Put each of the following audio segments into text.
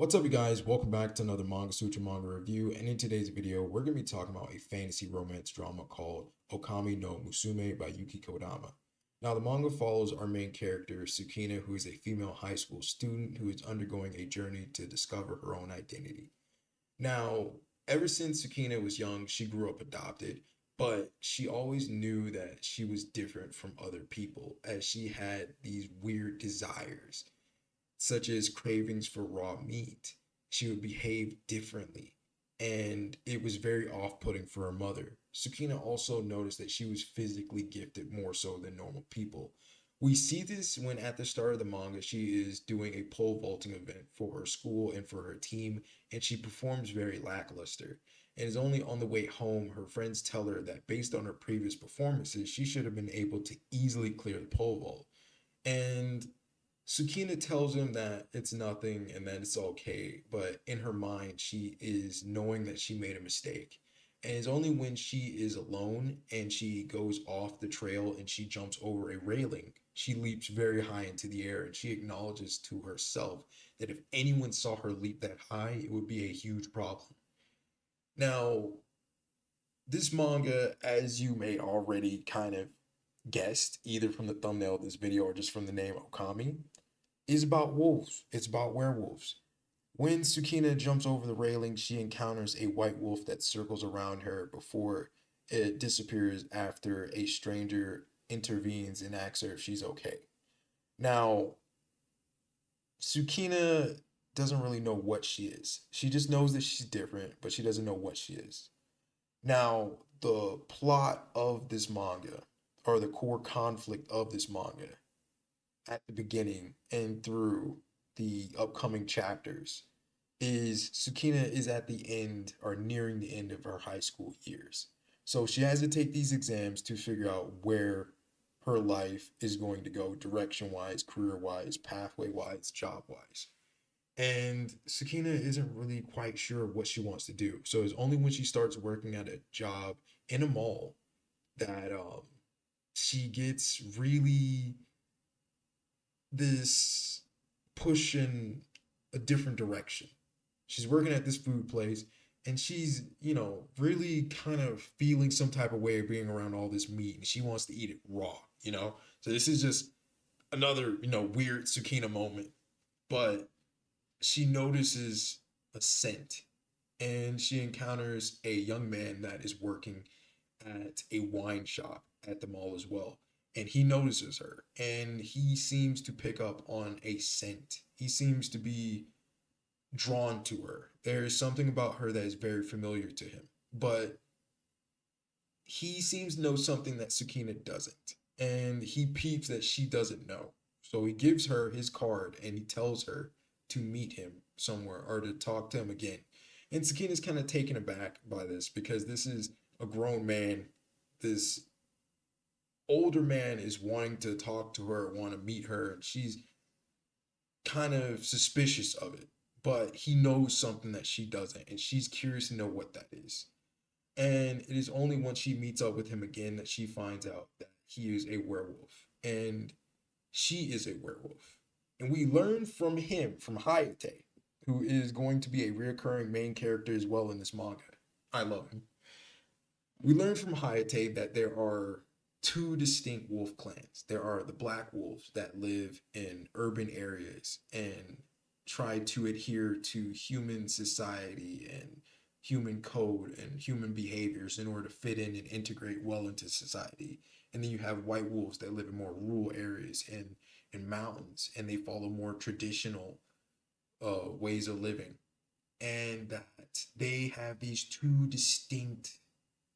What's up, you guys? Welcome back to another Manga Sutra manga review. And in today's video, we're going to be talking about a fantasy romance drama called Ookami no Musume by Yuki Kodama. Now, the manga follows our main character, Tsukina, who is a female high school student who is undergoing a journey to discover her own identity. Now, ever since Tsukina was young, she grew up adopted, but she always knew that she was different from other people as she had these weird desires such as cravings for raw meat. She would behave differently, and it was very off putting for her mother. Sukina also noticed that she was physically gifted more so than normal people. We see this when at the start of the manga, she is doing a pole vaulting event for her school and for her team, and she performs very lackluster. And it's only on the way home, her friends tell her that based on her previous performances, she should have been able to easily clear the pole vault. And Sukina tells him that it's nothing and that it's okay, but in her mind, she is knowing that she made a mistake. And it's only when she is alone and she goes off the trail and she jumps over a railing, she leaps very high into the air and she acknowledges to herself that if anyone saw her leap that high, it would be a huge problem. Now, this manga, as you may already kind of guessed, either from the thumbnail of this video or just from the name Okami, is about wolves. It's about werewolves. When Tsukina jumps over the railing, she encounters a white wolf that circles around her before it disappears after a stranger intervenes and asks her if she's okay. Now, Tsukina doesn't really know what she is. She just knows that she's different, but she doesn't know what she is. Now, the plot of this manga, or the core conflict of this manga, at the beginning and through the upcoming chapters is Sukina is at the end or nearing the end of her high school years. So she has to take these exams to figure out where her life is going to go direction wise, career wise, pathway wise, job wise. And Sakina isn't really quite sure what she wants to do. So it's only when she starts working at a job in a mall that she gets really this push in a different direction. She's working at this food place and she's, really kind of feeling some type of way of being around all this meat and she wants to eat it raw. So this is just another, weird Tsukina moment. But she notices a scent and she encounters a young man that is working at a wine shop at the mall as well. And he notices her and he seems to pick up on a scent. He seems to be drawn to her. There is something about her that is very familiar to him, but he seems to know something that Sukina doesn't. And he peeps that she doesn't know. So he gives her his card and he tells her to meet him somewhere or to talk to him again. And Sukina's kind of taken aback by this because this is a grown man. This older man is wanting to talk to her, want to meet her, and she's kind of suspicious of it. But he knows something that she doesn't, and she's curious to know what that is. And it is only once she meets up with him again that she finds out that he is a werewolf and she is a werewolf. And we learn from him, from Hayate, who is going to be a reoccurring main character as well in this manga. I love him. We learn from Hayate that there are two distinct wolf clans. There are the black wolves that live in urban areas and try to adhere to human society and human code and human behaviors in order to fit in and integrate well into society. And then you have white wolves that live in more rural areas and in mountains and they follow more traditional ways of living. And that they have these two distinct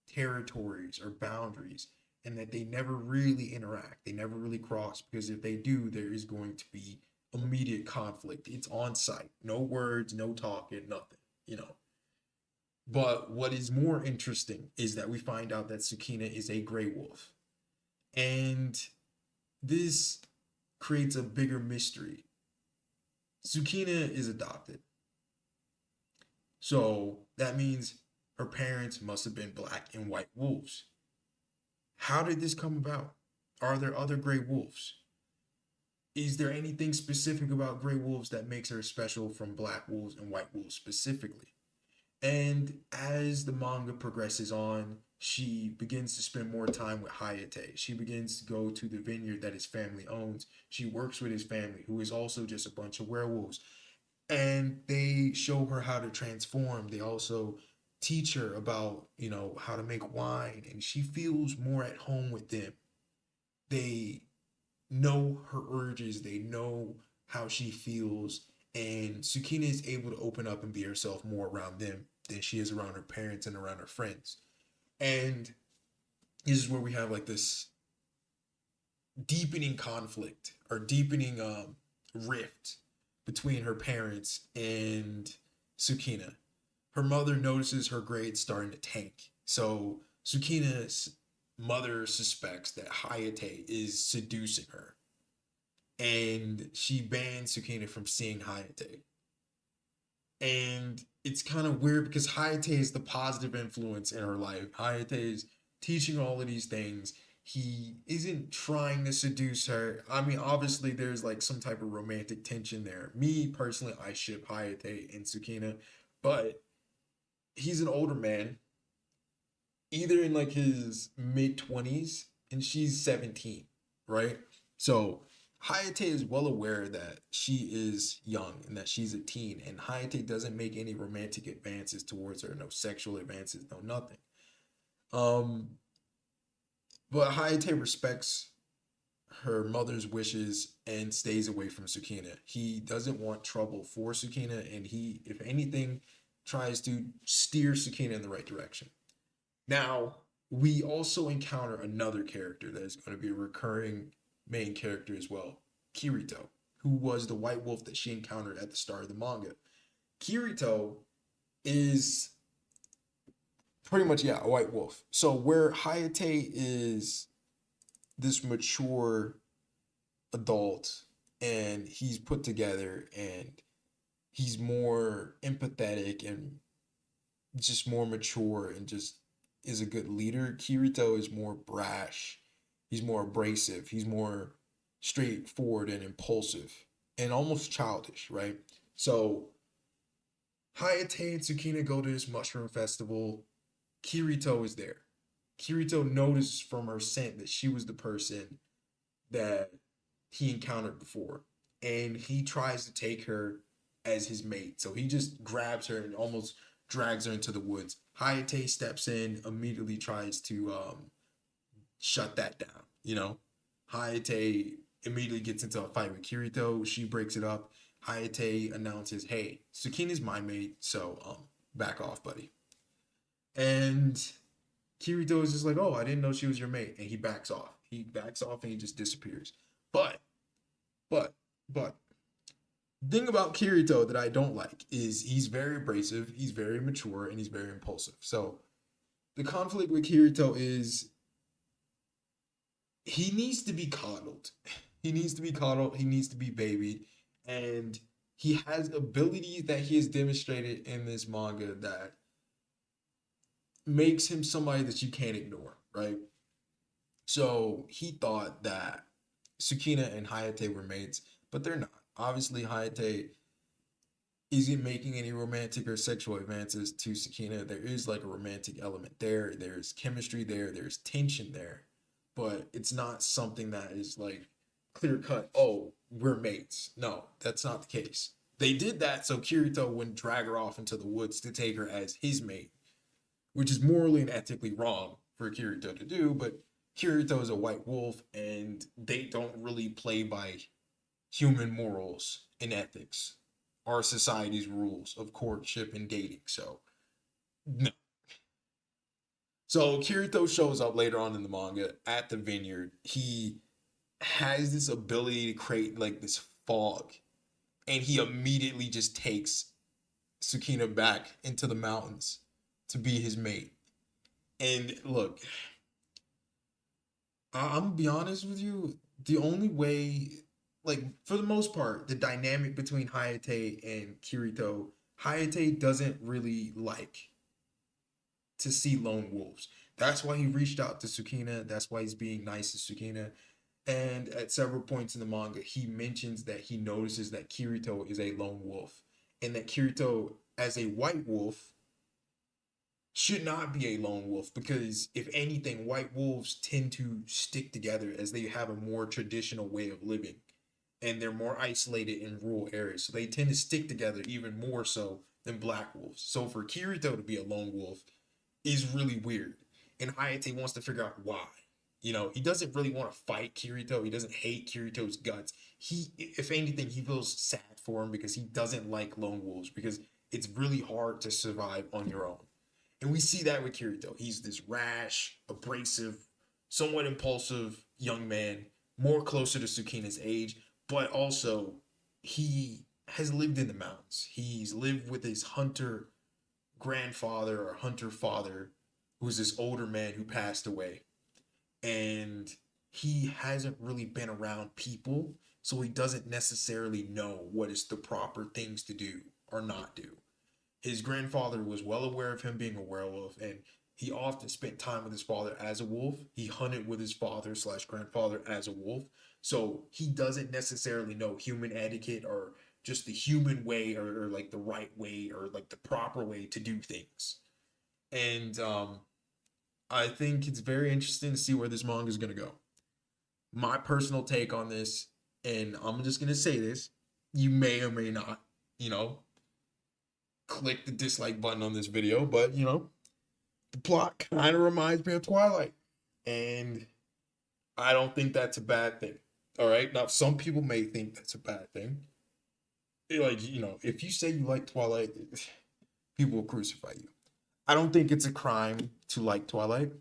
territories or boundaries and that they never really interact. They never really cross because if they do, there is going to be immediate conflict. It's on site. No words, no talking, nothing. But what is more interesting is that we find out that Tsukina is a gray wolf. And this creates a bigger mystery. Tsukina is adopted. So that means her parents must have been black and white wolves. How did this come about? Are there other gray wolves? Is there anything specific about gray wolves that makes her special from black wolves and white wolves specifically? And as the manga progresses on, she begins to spend more time with Hayate. She begins to go to the vineyard that his family owns. She works with his family, who is also just a bunch of werewolves. And they show her how to transform. They also teach her about, how to make wine. And she feels more at home with them. They know her urges, they know how she feels, and Tsukina is able to open up and be herself more around them than she is around her parents and around her friends. And this is where we have like this deepening conflict or deepening rift between her parents and Tsukina. Her mother notices her grades starting to tank. So Tsukina's mother suspects that Hayate is seducing her, and she bans Tsukina from seeing Hayate. And it's kind of weird because Hayate is the positive influence in her life. Hayate is teaching all of these things. He isn't trying to seduce her. I mean, obviously, there's like some type of romantic tension there. Me personally, I ship Hayate and Tsukina, but he's an older man, either in like his mid 20s, and she's 17, right? So Hayate is well aware that she is young and that she's a teen, and Hayate doesn't make any romantic advances towards her, no sexual advances, no nothing. Um, but Hayate respects her mother's wishes and stays away from Tsukina. He doesn't want trouble for Tsukina, and he, if anything, tries to steer Tsukina in the right direction. Now, we also encounter another character that is going to be a recurring main character as well, Kirito, who was the white wolf that she encountered at the start of the manga. Kirito is pretty much, yeah, a white wolf. So where Hayate is this mature adult and he's put together and he's more empathetic and just more mature and just is a good leader. Kirito is more brash. He's more abrasive. He's more straightforward and impulsive and almost childish, right? So Hayate and Tsukina go to this mushroom festival. Kirito is there. Kirito noticed from her scent that she was the person that he encountered before. And he tries to take her as his mate. So he just grabs her and almost drags her into the woods. Hayate steps in, immediately tries to shut that down. Hayate immediately gets into a fight with Kirito. She breaks it up. Hayate announces, "Hey, Tsukina's my mate, so back off, buddy." And Kirito is just like, "Oh, I didn't know she was your mate," and he backs off. He backs off and he just disappears. But, but, but, the thing about Kirito that I don't like is he's very abrasive, he's very mature, and he's very impulsive. So the conflict with Kirito is he needs to be coddled. He needs to be coddled. He needs to be babied, and he has abilities that he has demonstrated in this manga that makes him somebody that you can't ignore, right? So he thought that Tsukina and Hayate were mates, but they're not. Obviously, Hayate isn't making any romantic or sexual advances to Tsukina. There is like a romantic element there. There's chemistry there. There's tension there, but it's not something that is like clear cut. Oh, we're mates. No, that's not the case. They did that so Kirito wouldn't drag her off into the woods to take her as his mate, which is morally and ethically wrong for Kirito to do. But Kirito is a white wolf, and they don't really play by human morals and ethics, our society's rules of courtship and dating. So, no. So, Kirito shows up later on in the manga at the vineyard. He has this ability to create like this fog, and he immediately just takes Tsukina back into the mountains to be his mate. And look, I'm gonna be honest with you. The only way, like for the most part, the dynamic between Hayate and Kirito, Hayate doesn't really like to see lone wolves. That's why he reached out to Tsukina. That's why he's being nice to Tsukina. And at several points in the manga, he mentions that he notices that Kirito is a lone wolf, and that Kirito, as a white wolf, should not be a lone wolf because, if anything, white wolves tend to stick together as they have a more traditional way of living and they're more isolated in rural areas. So they tend to stick together even more so than black wolves. So for Kirito to be a lone wolf is really weird. And Hayate wants to figure out why. He doesn't really want to fight Kirito. He doesn't hate Kirito's guts. If anything, he feels sad for him because he doesn't like lone wolves because it's really hard to survive on your own. And we see that with Kirito. He's this rash, abrasive, somewhat impulsive young man, more closer to Tsukina's age, but also he has lived in the mountains. He's lived with his hunter grandfather or hunter father, who's this older man who passed away. And he hasn't really been around people, so he doesn't necessarily know what is the proper things to do or not do. His grandfather was well aware of him being a werewolf, and he often spent time with his father as a wolf. He hunted with his father slash grandfather as a wolf. So he doesn't necessarily know human etiquette or just the human way, or like the right way, or like the proper way to do things. And I think it's very interesting to see where this manga is going to go. My personal take on this, and I'm just going to say this, you may or may not, you know, click the dislike button on this video, but the plot kind of reminds me of Twilight. And I don't think that's a bad thing. All right. Now, some people may think that's a bad thing. Like, if you say you like Twilight, people will crucify you. I don't think it's a crime to like Twilight.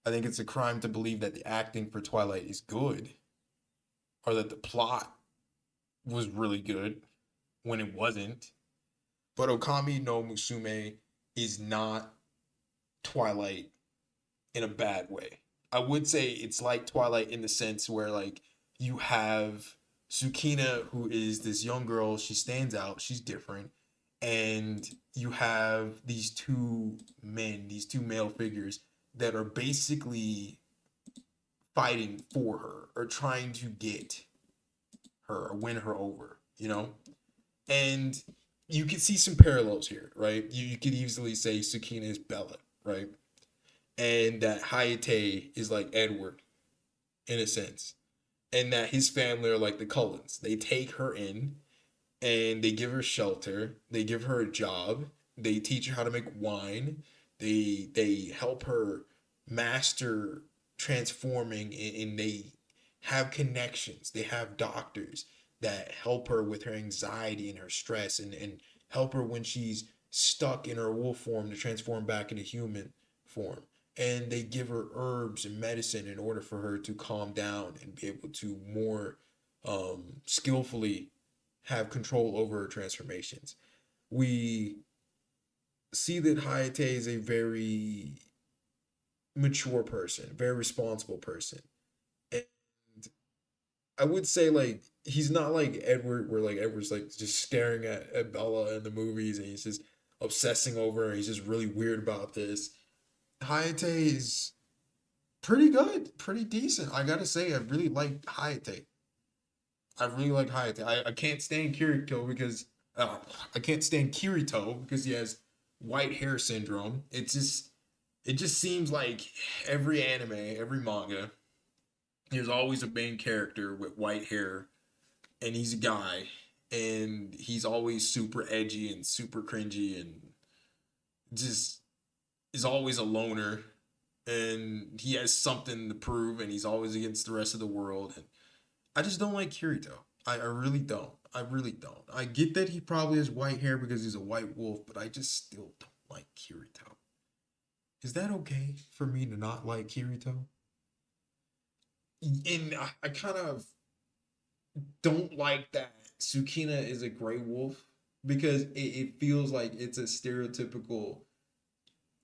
I think it's a crime to believe that the acting for Twilight is good or that the plot was really good when it wasn't. But Okami no Musume is not Twilight in a bad way. I would say it's like Twilight in the sense where, like, you have Tsukina, who is this young girl. She stands out. She's different. And you have these two men, these two male figures that are basically fighting for her or trying to get her or win her over. And you can see some parallels here, right? You could easily say Tsukina is Bella, right? And that Hayate is like Edward in a sense. And that his family are like the Cullens. They take her in and they give her shelter. They give her a job. They teach her how to make wine. They help her master transforming, and they have connections. They have doctors that help her with her anxiety and her stress, and help her when she's stuck in her wolf form to transform back into human form. And they give her herbs and medicine in order for her to calm down and be able to more skillfully have control over her transformations. We see that Hayate is a very mature person, very responsible person. And I would say, like, he's not like Edward, where like Edward's like just staring at Bella in the movies and he's just obsessing over her. He's just really weird about this. Hayate is pretty good, pretty decent. I gotta say, I really like Hayate. I really like Hayate. I can't stand Kirito because I can't stand Kirito because he has white hair syndrome. It just seems like every anime, every manga, there's always a main character with white hair, and he's a guy, and he's always super edgy and super cringy, and just is always a loner, and he has something to prove, and he's always against the rest of the world. And I just don't like Kirito. I really don't. I really don't. I get that he probably has white hair because he's a white wolf, but I just still don't like Kirito. Is that okay for me to not like Kirito? And I kind of don't like that Tsukina is a gray wolf because it feels like it's a stereotypical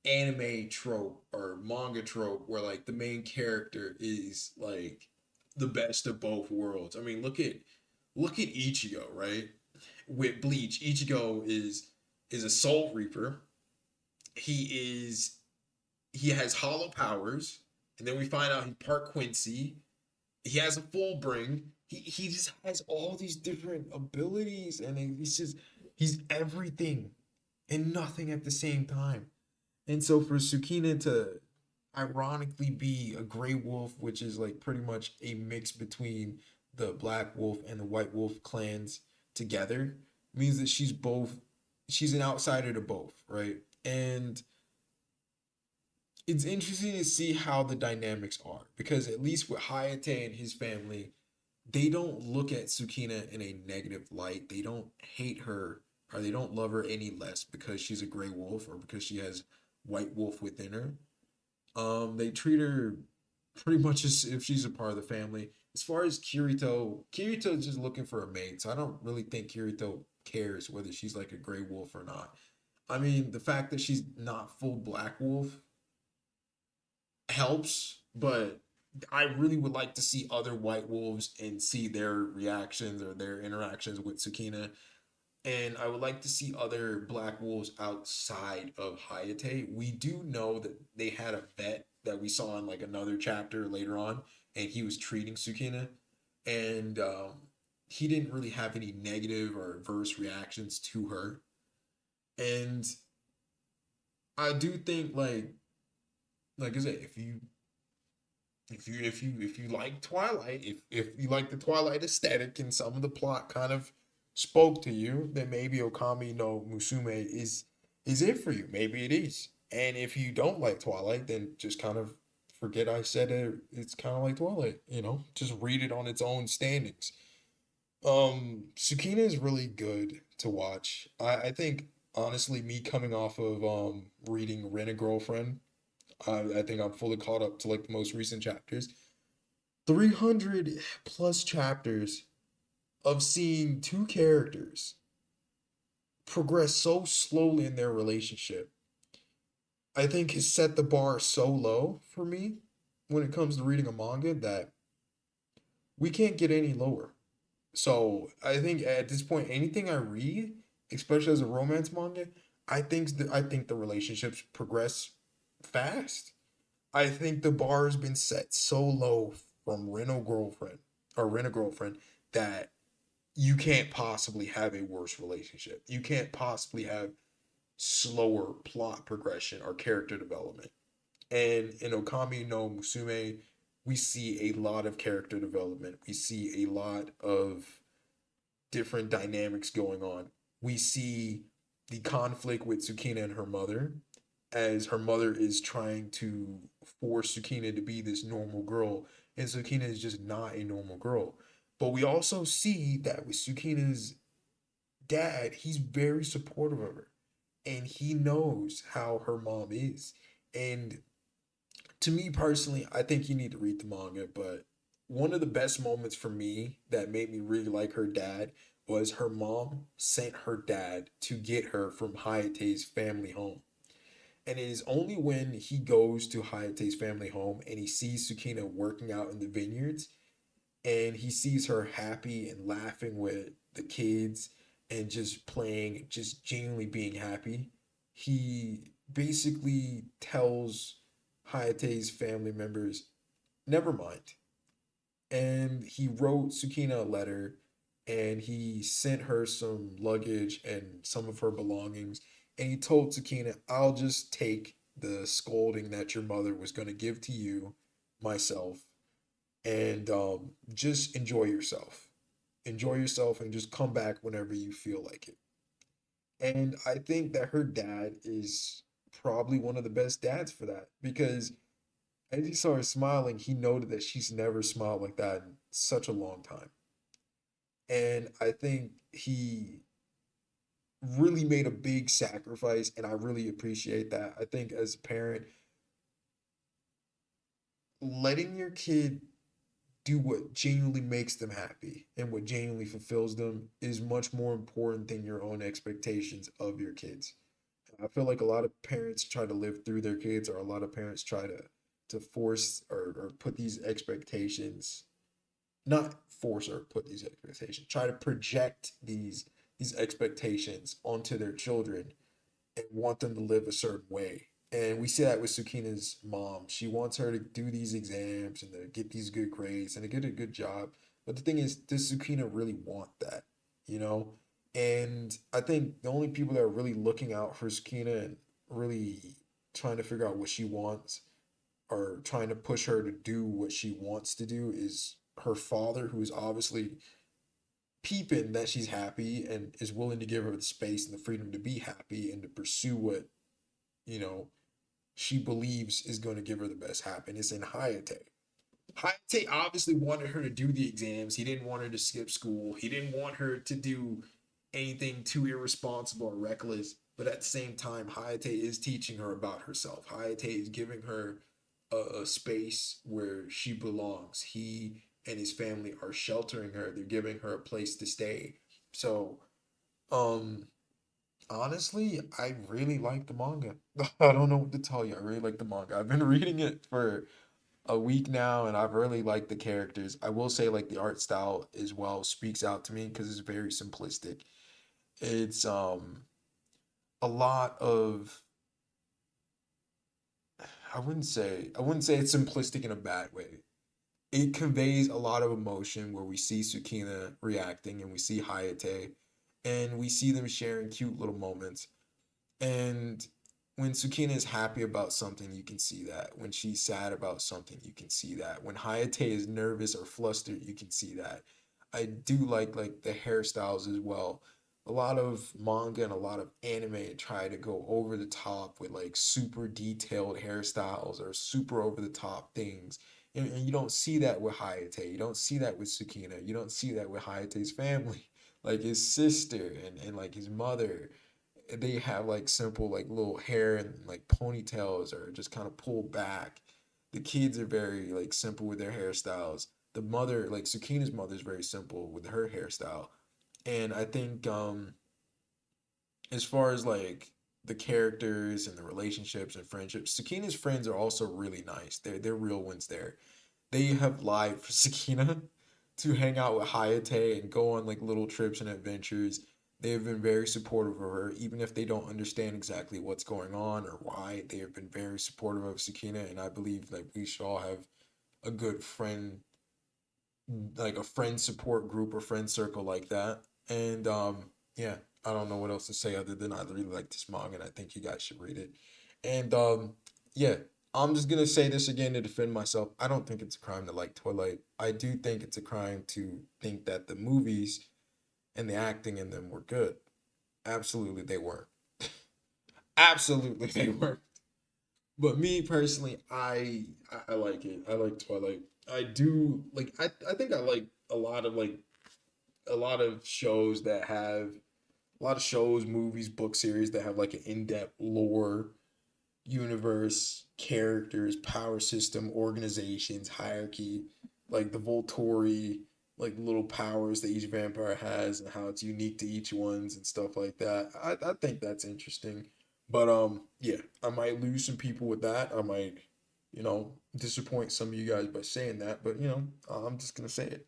anime trope or manga trope where like the main character is like the best of both worlds. I mean, look at Ichigo, right? With Bleach, Ichigo is a soul reaper. He is he has hollow powers, and then we find out he's part Quincy, He has a full bring. He just has all these different abilities, and he's everything and nothing at the same time. And so for Sukina to ironically be a gray wolf, which is like pretty much a mix between the black wolf and the white wolf clans together, means that she's an outsider to both, right? And it's interesting to see how the dynamics are because at least with Hayate and his family, they don't look at Tsukina in a negative light. They don't hate her or they don't love her any less because she's a gray wolf or because she has white wolf within her. They treat her pretty much as if she's a part of the family. As far as Kirito is just looking for a mate, so I don't really think Kirito cares whether she's like a gray wolf or not. I mean, the fact that she's not full black wolf helps, but I really would like to see other white wolves and see their reactions or their interactions with Tsukina. And I would like to see other black wolves outside of Hayate. We do know that they had a vet that we saw in like another chapter later on, and he was treating Tsukina, and he didn't really have any negative or adverse reactions to her. And I do think like I said, if you like Twilight, if you like the Twilight aesthetic and some of the plot kind of spoke to you, then maybe Okami no Musume is it for you. Maybe it is. And if you don't like Twilight, then just kind of forget I said it. It's kind of like Twilight, Just read it on its own standings. Tsukina is really good to watch. I think honestly, me coming off of reading Rent a Girlfriend, I think I'm fully caught up to like the most recent chapters. 300 plus chapters of seeing two characters progress so slowly in their relationship, I think has set the bar so low for me when it comes to reading a manga that we can't get any lower. So I think at this point, anything I read, especially as a romance manga, I think the relationships progress fast. I think the bar has been set so low from Rent a Girlfriend that you can't possibly have a worse relationship. You can't possibly have slower plot progression or character development. And in Okami no Musume, we see a lot of character development. We see a lot of different dynamics going on. We see the conflict with Tsukina and her mother, as her mother is trying to force Tsukina to be this normal girl, and Tsukina is just not a normal girl. But we also see that with Tsukina's dad, he's very supportive of her, and he knows how her mom is. And to me personally, I think you need to read the manga, but one of the best moments for me that made me really like her dad was her mom sent her dad to get her from Hayate's family home. And it is only when he goes to Hayate's family home and he sees Tsukina working out in the vineyards and he sees her happy and laughing with the kids and just playing, just genuinely being happy. He basically tells Hayate's family members, never mind. And he wrote Tsukina a letter and he sent her some luggage and some of her belongings. And he told Tsukina, I'll just take the scolding that your mother was going to give to you myself and just enjoy yourself. Enjoy yourself and just come back whenever you feel like it. And I think that her dad is probably one of the best dads for that because as he saw her smiling, he noted that she's never smiled like that in such a long time. And I think he really made a big sacrifice, and I really appreciate that. I think as a parent, letting your kid do what genuinely makes them happy and what genuinely fulfills them is much more important than your own expectations of your kids. I feel like a lot of parents try to live through their kids, or a lot of parents try to force or put these expectations, not force or put these expectations, try to project these expectations onto their children and want them to live a certain way. And we see that with Sukina's mom. She wants her to do these exams and to get these good grades and to get a good job. But the thing is, does Sukina really want that? You know? And I think the only people that are really looking out for Sukina and really trying to figure out what she wants or trying to push her to do what she wants to do is her father, who is obviously peeping that she's happy and is willing to give her the space and the freedom to be happy and to pursue what, you know, she believes is going to give her the best happiness in Hayate. Hayate obviously wanted her to do the exams. He didn't want her to skip school. He didn't want her to do anything too irresponsible or reckless. But at the same time, Hayate is teaching her about herself. Hayate is giving her a space where she belongs. He and his family are sheltering her. They're giving her a place to stay. So, um, honestly, I really like the manga. I don't know what to tell you. I really like the manga. I've been reading it for a week now, and I've really liked the characters. I will say, like the art style as well speaks out to me because it's very simplistic. It's a lot of I wouldn't say it's simplistic in a bad way. It conveys a lot of emotion where we see Tsukina reacting and we see Hayate and we see them sharing cute little moments. And when Tsukina is happy about something, you can see that. When she's sad about something, you can see that. When Hayate is nervous or flustered, you can see that. I do like the hairstyles as well. A lot of manga and a lot of anime try to go over the top with like super detailed hairstyles or super over the top things. And you don't see that with Hayate. You don't see that with Tsukina. You don't see that with Hayate's family. Like his sister and like his mother, they have like simple like little hair and like ponytails or just kind of pulled back. The kids are very like simple with their hairstyles. The mother, like Sukina's mother, is very simple with her hairstyle. And I think as far as like the characters and the relationships and friendships, Sukina's friends are also really nice. They're real ones there. They have lied for Sakina to hang out with Hayate and go on like little trips and adventures. They have been very supportive of her, even if they don't understand exactly what's going on or why. They have been very supportive of Sakina, and I believe like we should all have a good friend, like a friend support group or friend circle like that. And yeah, I don't know what else to say other than I really like this manga and I think you guys should read it. And yeah, I'm just gonna say this again to defend myself. I don't think it's a crime to like Twilight. I do think it's a crime to think that the movies and the acting in them were good. Absolutely they weren't. Absolutely they weren't. But me personally, I like it. I like Twilight. I do like I think I like a lot of shows that have a lot of shows, movies, book series that have like an in-depth lore, universe, characters, power system, organizations, hierarchy, like the Volturi, like little powers that each vampire has and how it's unique to each one's and stuff like that. I think that's interesting. But yeah, I might lose some people with that. I might, disappoint some of you guys by saying that, but I'm just gonna say it.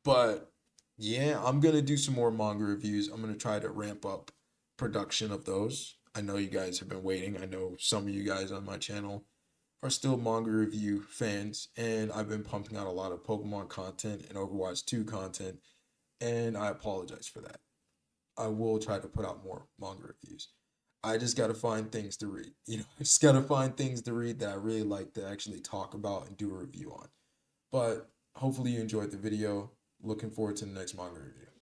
But yeah, I'm gonna do some more manga reviews. I'm gonna try to ramp up production of those. I know you guys have been waiting. I know some of you guys on my channel are still manga review fans, and I've been pumping out a lot of Pokemon content and Overwatch 2 content, and I apologize for that. I will try to put out more manga reviews. I just gotta find things to read. I just gotta find things to read that I really like to actually talk about and do a review on. But hopefully you enjoyed the video. Looking forward to the next manga review.